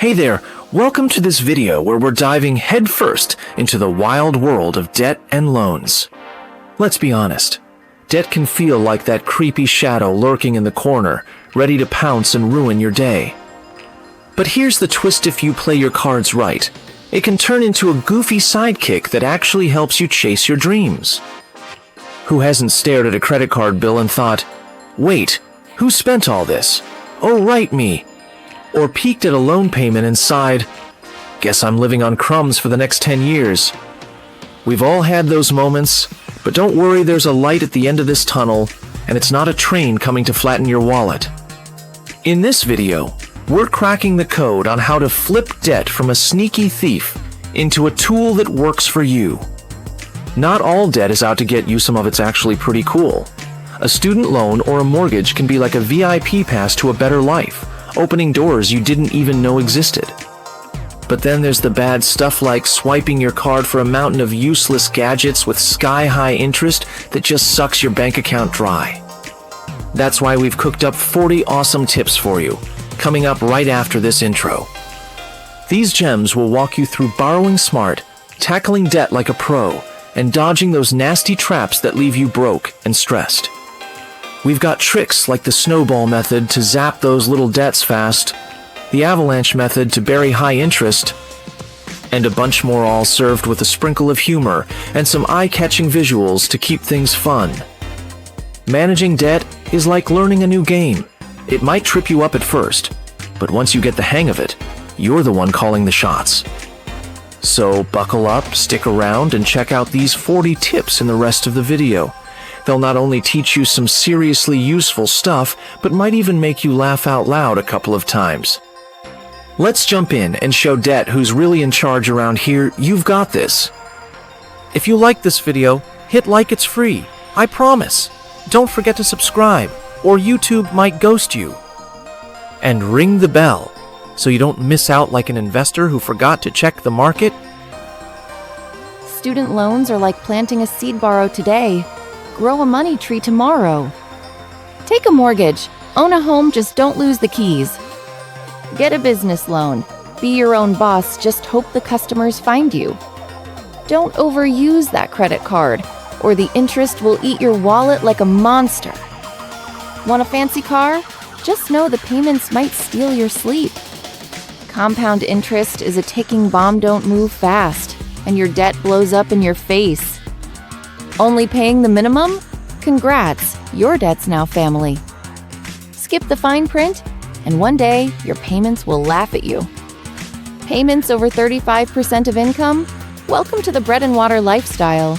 Hey there, welcome to this video where we're diving headfirst into the wild world of debt and loans. Let's be honest, debt can feel like that creepy shadow lurking in the corner, ready to pounce and ruin your day. But here's the twist: if you play your cards right, it can turn into a goofy sidekick that actually helps you chase your dreams. Who hasn't stared at a credit card bill and thought, wait, who spent all this? Oh, right, me. Or peeked at a loan payment and sighed, guess I'm living on crumbs for the next 10 years. We've all had those moments, but don't worry, there's a light at the end of this tunnel, and it's not a train coming to flatten your wallet. In this video, we're cracking the code on how to flip debt from a sneaky thief into a tool that works for you. Not all debt is out to get you, some of it's actually pretty cool. A student loan or a mortgage can be like a VIP pass to a better life, opening doors you didn't even know existed. But then there's the bad stuff like swiping your card for a mountain of useless gadgets with sky-high interest that just sucks your bank account dry. That's why we've cooked up 40 awesome tips for you, coming up right after this intro. These gems will walk you through borrowing smart, tackling debt like a pro, and dodging those nasty traps that leave you broke and stressed. We've got tricks like the snowball method to zap those little debts fast, the avalanche method to bury high interest, and a bunch more, all served with a sprinkle of humor and some eye-catching visuals to keep things fun. Managing debt is like learning a new game. It might trip you up at first, but once you get the hang of it, you're the one calling the shots. So buckle up, stick around, and check out these 40 tips in the rest of the video. They'll not only teach you some seriously useful stuff, but might even make you laugh out loud a couple of times. Let's jump in and show debt who's really in charge around here. You've got this. If you like this video, hit like, it's free. I promise. Don't forget to subscribe, or YouTube might ghost you. And ring the bell, so you don't miss out like an investor who forgot to check the market. Student loans are like planting a seed. Borrow today, grow a money tree tomorrow. Take a mortgage, own a home, just don't lose the keys. Get a business loan, be your own boss, just hope the customers find you. Don't overuse that credit card, or the interest will eat your wallet like a monster. Want a fancy car? Just know the payments might steal your sleep. Compound interest is a ticking bomb. Don't move fast, and your debt blows up in your face. Only paying the minimum? Congrats, your debt's now family. Skip the fine print, and one day your payments will laugh at you. Payments over 35% of income? Welcome to the bread and water lifestyle.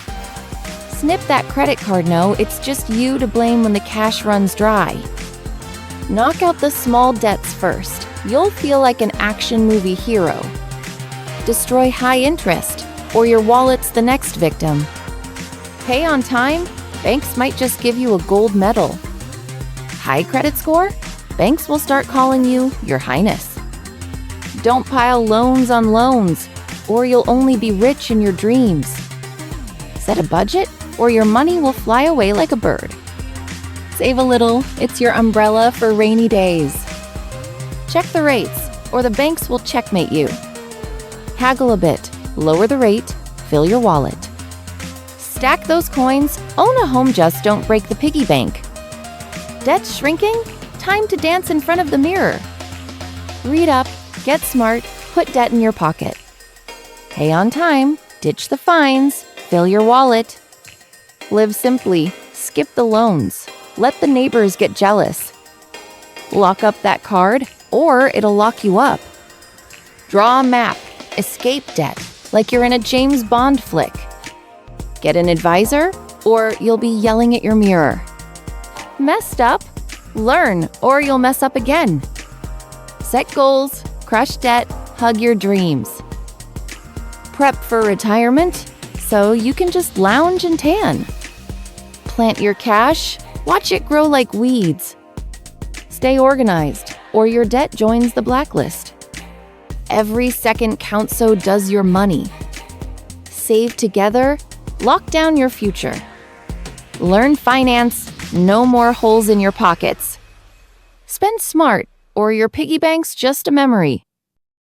Snip that credit card. No, it's just you to blame when the cash runs dry. Knock out the small debts first. You'll feel like an action movie hero. Destroy high interest, or your wallet's the next victim. Pay on time? Banks might just give you a gold medal. High credit score? Banks will start calling you Your Highness. Don't pile loans on loans, or you'll only be rich in your dreams. Set a budget, or your money will fly away like a bird. Save a little, it's your umbrella for rainy days. Check the rates, or the banks will checkmate you. Haggle a bit, lower the rate, fill your wallet. Stack those coins, own a home, just don't break the piggy bank. Debt's shrinking? Time to dance in front of the mirror. Read up, get smart, put debt in your pocket. Pay on time, ditch the fines, fill your wallet. Live simply, skip the loans, let the neighbors get jealous. Lock up that card, or it'll lock you up. Draw a map, escape debt, like you're in a James Bond flick. Get an advisor, or you'll be yelling at your mirror. Messed up? Learn, or you'll mess up again. Set goals, crush debt, hug your dreams. Prep for retirement, so you can just lounge and tan. Plant your cash, watch it grow like weeds. Stay organized, or your debt joins the blacklist. Every second counts, so does your money. Save together, lock down your future. Learn finance, no more holes in your pockets. Spend smart, or your piggy bank's just a memory.